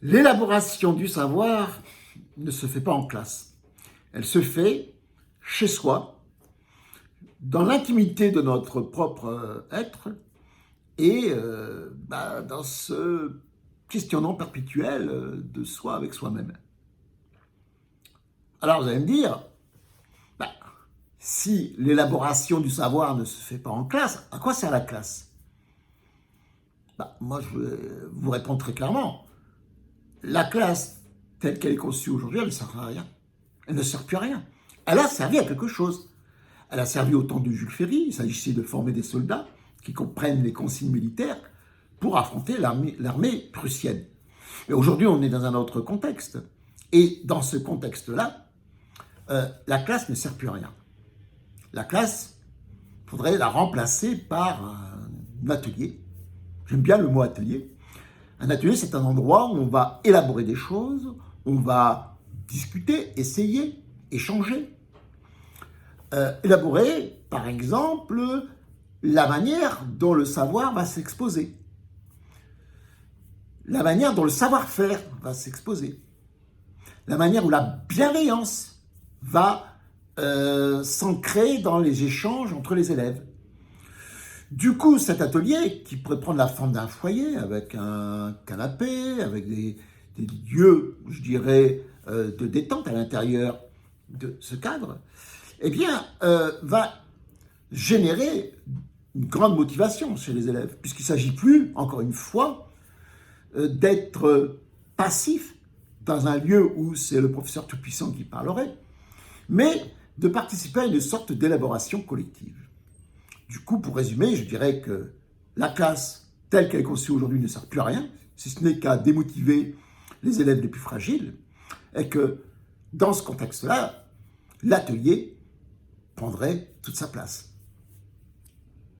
L'élaboration du savoir ne se fait pas en classe. Elle se fait chez soi, dans l'intimité de notre propre être et dans ce questionnement perpétuel de soi avec soi-même. Alors vous allez me dire, si l'élaboration du savoir ne se fait pas en classe, à quoi sert la classe? Moi je vais vous répondre très clairement. La classe telle qu'elle est conçue aujourd'hui, elle ne sert à rien. Elle ne sert plus à rien. Elle a servi à quelque chose. Elle a servi au temps de Jules Ferry. Il s'agissait de former des soldats qui comprennent les consignes militaires pour affronter l'armée prussienne. Mais aujourd'hui, on est dans un autre contexte. Et dans ce contexte-là, la classe ne sert plus à rien. La classe, il faudrait la remplacer par un atelier. J'aime bien le mot atelier. Un atelier, c'est un endroit où on va élaborer des choses, on va discuter, essayer, échanger. Élaborer, par exemple, la manière dont le savoir va s'exposer. La manière dont le savoir-faire va s'exposer. La manière où la bienveillance va s'ancrer dans les échanges entre les élèves. Du coup, cet atelier, qui pourrait prendre la forme d'un foyer, avec un canapé, avec des lieux, je dirais, de détente à l'intérieur de ce cadre, va générer une grande motivation chez les élèves, puisqu'il ne s'agit plus, encore une fois, d'être passif dans un lieu où c'est le professeur tout-puissant qui parlerait, mais de participer à une sorte d'élaboration collective. Du coup, pour résumer, je dirais que la classe, telle qu'elle est conçue aujourd'hui, ne sert plus à rien, si ce n'est qu'à démotiver les élèves les plus fragiles, et que dans ce contexte-là, l'atelier prendrait toute sa place.